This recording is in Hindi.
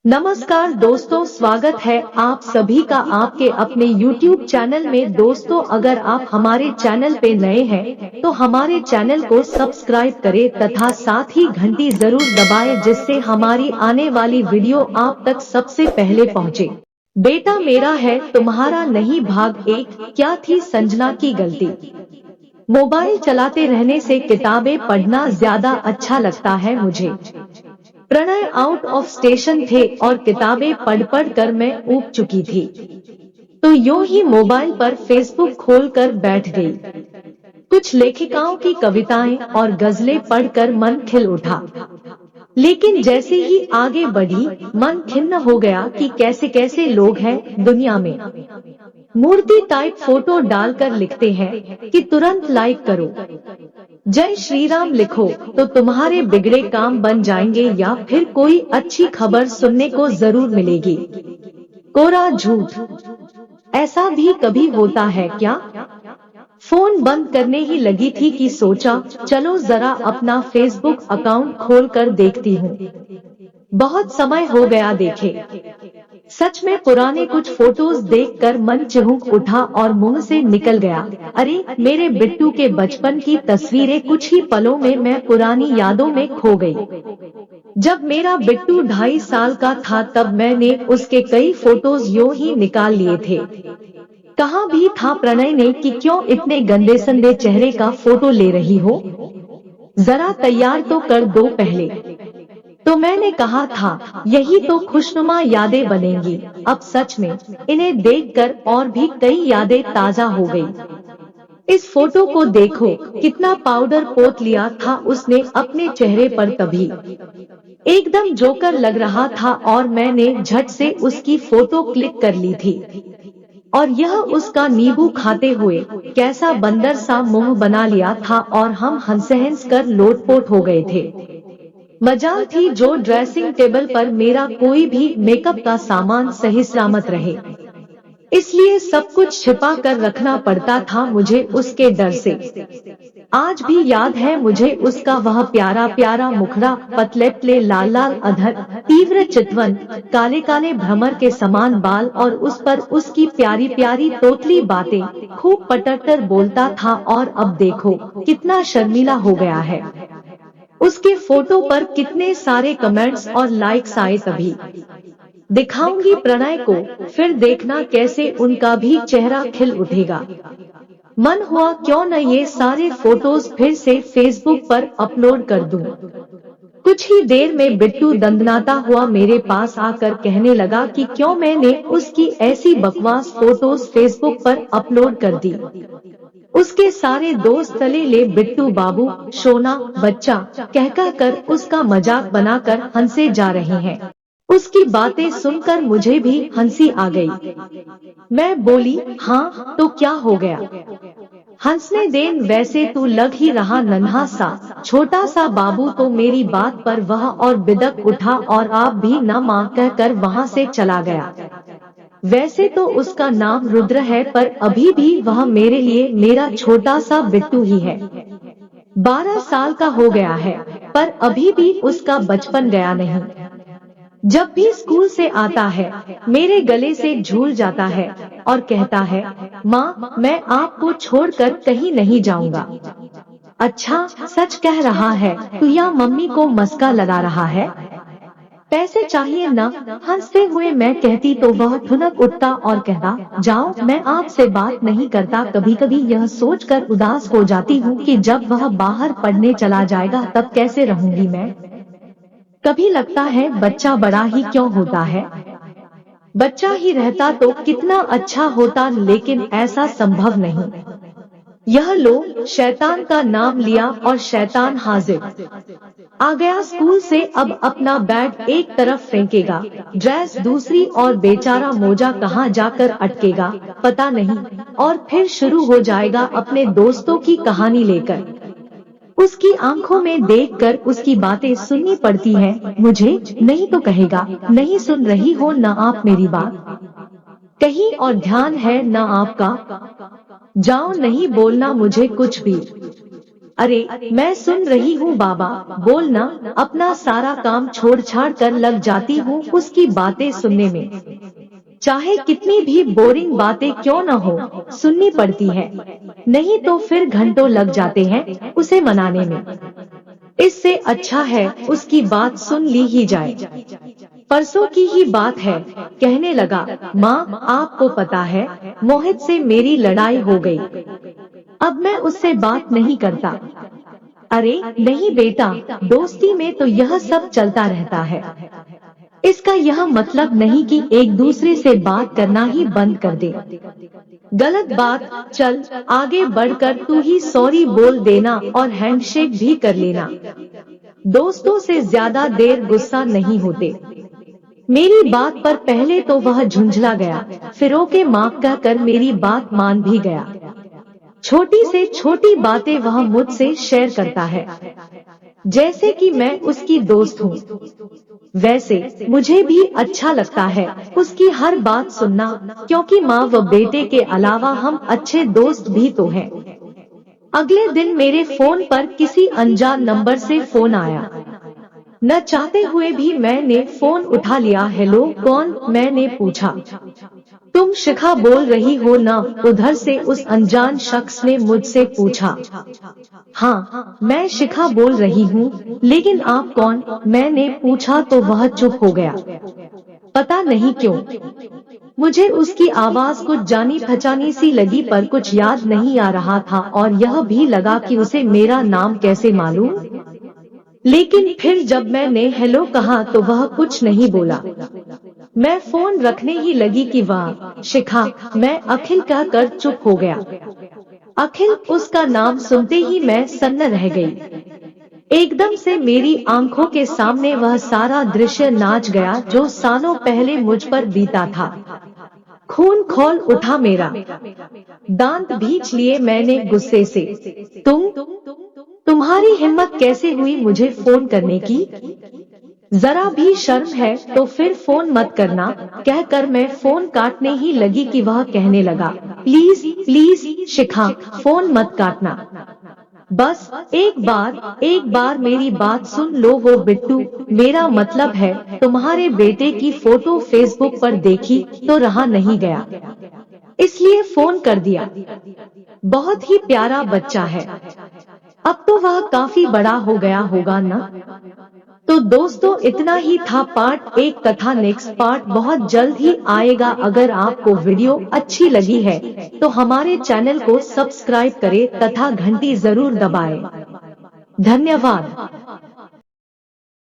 नमस्कार दोस्तों, स्वागत है आप सभी का आपके अपने YouTube चैनल में। दोस्तों, अगर आप हमारे चैनल पे नए हैं तो हमारे चैनल को सब्सक्राइब करें तथा साथ ही घंटी जरूर दबाएं, जिससे हमारी आने वाली वीडियो आप तक सबसे पहले पहुंचे। बेटा मेरा है तुम्हारा नहीं भाग एक, क्या थी संजना की गलती। मोबाइल चलाते रहने से किताबें पढ़ना ज्यादा अच्छा लगता है मुझे। प्रणय आउट ऑफ स्टेशन थे और किताबें पढ़ पढ़ कर मैं ऊब चुकी थी, तो यूं ही मोबाइल पर फेसबुक खोलकर बैठ गई। कुछ लेखिकाओं की कविताएं और गजलें पढ़कर मन खिल उठा, लेकिन जैसे ही आगे बढ़ी मन खिन्न हो गया कि कैसे कैसे लोग हैं दुनिया में। मूर्ति टाइप फोटो डालकर लिखते हैं कि तुरंत लाइक करो, जय श्री राम लिखो तो तुम्हारे बिगड़े काम बन जाएंगे, या फिर कोई अच्छी खबर सुनने को जरूर मिलेगी। कोरा झूठ। ऐसा भी कभी होता है क्या। फोन बंद करने ही लगी थी कि सोचा चलो जरा अपना फेसबुक अकाउंट खोलकर देखती हूँ। बहुत समय हो गया देखे। सच में पुराने कुछ फोटोज देखकर मन चिहुक उठा और मुंह से निकल गया, अरे मेरे बिट्टू के बचपन की तस्वीरें। कुछ ही पलों में मैं पुरानी यादों में खो गई। जब मेरा बिट्टू 2.5 साल का था तब मैंने उसके कई फोटोज यूं ही निकाल लिए थे। कहाँ भी था प्रणय ने कि क्यों इतने गंदे संदे चेहरे का फोटो ले रही हो, जरा तैयार तो कर दो पहले। तो मैंने कहा था यही तो खुशनुमा यादें बनेंगी। अब सच में इन्हें देखकर और भी कई यादें ताजा हो गई। इस फोटो को देखो, कितना पाउडर पोत लिया था उसने अपने चेहरे पर, तभी एकदम जोकर लग रहा था और मैंने झट से उसकी फोटो क्लिक कर ली थी। और यह उसका नींबू खाते हुए कैसा बंदर सा मुंह बना लिया था और हम हंस कर लोटपोट हो गए थे। मजाल थी जो ड्रेसिंग टेबल पर मेरा कोई भी मेकअप का सामान सही सलामत रहे, इसलिए सब कुछ छिपा कर रखना पड़ता था मुझे उसके डर से। आज भी याद है मुझे उसका वह प्यारा प्यारा मुखड़ा, पतले पतले लाल लाल अधर, तीव्र चितवन, काले काले भ्रमर के समान बाल और उस पर उसकी प्यारी प्यारी तोतली बातें। खूब पटकर बोलता था और अब देखो कितना शर्मीला हो गया है। उसके फोटो पर कितने सारे कमेंट्स और लाइक्स आए, तभी दिखाऊंगी प्रणय को, फिर देखना कैसे उनका भी चेहरा खिल उठेगा। मन हुआ क्यों न ये सारे फोटोज फिर से फेसबुक पर अपलोड कर दूं। कुछ ही देर में बिट्टू दंदनाता हुआ मेरे पास आकर कहने लगा कि क्यों मैंने उसकी ऐसी बकवास फोटोज फेसबुक पर अपलोड कर दी। उसके सारे दोस्त तले ले बिट्टू बाबू, सोना बच्चा कह कर उसका मजाक बनाकर हंसे जा रहे हैं। उसकी बातें सुनकर मुझे भी हंसी आ गई। मैं बोली हाँ तो क्या हो गया, हंसने देन, वैसे तू लग ही रहा नन्हा सा छोटा सा बाबू। तो मेरी बात पर वह और बिदक उठा और आप भी न मां कहकर वहां से चला गया। वैसे तो उसका नाम रुद्र है, पर अभी भी वह मेरे लिए मेरा छोटा सा बिट्टू ही है। 12 साल का हो गया है, पर अभी भी उसका बचपन गया नहीं। जब भी स्कूल से आता है मेरे गले से झूल जाता है और कहता है माँ मैं आपको छोड़कर कहीं नहीं जाऊंगा। अच्छा सच कह रहा है तू या मम्मी को मस्का लगा रहा है। पैसे चाहिए न, हंसते हुए मैं कहती तो वह ठुनक उठता और कहता जाओ मैं आपसे बात नहीं करता। कभी कभी यह सोचकर उदास हो जाती हूँ कि जब वह बाहर पढ़ने चला जाएगा तब कैसे रहूंगी मैं। कभी लगता है बच्चा बड़ा ही क्यों होता है, बच्चा ही रहता तो कितना अच्छा होता, लेकिन ऐसा संभव नहीं। यह लो शैतान का नाम लिया और शैतान हाजिर आ गया स्कूल से। अब अपना बैग एक तरफ फेंकेगा, ड्रेस दूसरी, और बेचारा मोजा कहाँ जाकर अटकेगा पता नहीं, और फिर शुरू हो जाएगा अपने दोस्तों की कहानी लेकर। उसकी आंखों में देखकर उसकी बातें सुननी पड़ती हैं मुझे, नहीं तो कहेगा नहीं सुन रही हो न आप मेरी बात, कहीं और ध्यान है न आपका, जाओ नहीं बोलना मुझे कुछ भी। अरे मैं सुन रही हूँ बाबा, बोलना। अपना सारा काम छोड़ छाड़ कर लग जाती हूँ उसकी बातें सुनने में। चाहे कितनी भी बोरिंग बातें क्यों न हो, सुननी पड़ती है। नहीं तो फिर घंटों लग जाते हैं उसे मनाने में। इससे अच्छा है उसकी बात सुन ली ही जाए। परसों की ही बात है, कहने लगा, माँ आपको पता है मोहित से मेरी लड़ाई हो गई। अब मैं उससे बात नहीं करता। अरे नहीं बेटा, दोस्ती में तो यह सब चलता रहता है। इसका यह मतलब नहीं कि एक दूसरे से बात करना ही बंद कर दे। गलत बात। चल आगे बढ़कर तू ही सॉरी बोल देना और हैंडशेक भी कर लेना। दोस्तों से ज्यादा देर गुस्सा नहीं होते। मेरी बात पर पहले तो वह झुंझला गया, फिर ओके माँ कहकर मेरी बात मान भी गया। छोटी से छोटी बातें वह मुझसे शेयर करता है, जैसे कि मैं उसकी दोस्त हूँ। वैसे मुझे भी अच्छा लगता है उसकी हर बात सुनना, क्योंकि माँ व बेटे के अलावा हम अच्छे दोस्त भी तो हैं। अगले दिन मेरे फोन पर किसी अनजान नंबर से फोन आया। न चाहते हुए भी मैंने फोन उठा लिया। हेलो कौन, मैंने पूछा। तुम शिखा बोल रही हो ना, उधर से उस अनजान शख्स ने मुझसे पूछा। हाँ मैं शिखा बोल रही हूँ, लेकिन आप कौन, मैंने पूछा तो वह चुप हो गया। पता नहीं क्यों मुझे उसकी आवाज कुछ जानी पहचानी सी लगी, पर कुछ याद नहीं आ रहा था और यह भी लगा कि उसे मेरा नाम कैसे मालूम। लेकिन फिर जब मैंने हेलो कहा तो वह कुछ नहीं बोला। मैं फोन रखने ही लगी कि वाह शिखा, मैं अखिल कहकर चुप हो गया। अखिल, उसका नाम सुनते ही मैं सन्न रह गई। एकदम से मेरी आंखों के सामने वह सारा दृश्य नाच गया जो सालों पहले मुझ पर बीता था। खून खौल उठा मेरा। दांत भींच लिए मैंने गुस्से से। तुम्हारी हिम्मत कैसे हुई मुझे फोन करने की? जरा भी शर्म है तो फिर फोन मत करना, कहकर मैं फोन काटने ही लगी कि वह कहने लगा, प्लीज प्लीज शिखा, फोन मत काटना। बस एक बार मेरी बात सुन लो। वो बिट्टू, मेरा मतलब है तुम्हारे बेटे की फोटो फेसबुक पर देखी तो रहा नहीं गया, इसलिए फोन कर दिया। बहुत ही प्यारा बच्चा है। अब तो वह काफी बड़ा हो गया होगा ना। तो दोस्तों इतना ही था पार्ट 1 तथा नेक्स्ट पार्ट बहुत जल्द ही आएगा। अगर आपको वीडियो अच्छी लगी है तो हमारे चैनल को सब्सक्राइब करें तथा घंटी जरूर दबाएं। धन्यवाद।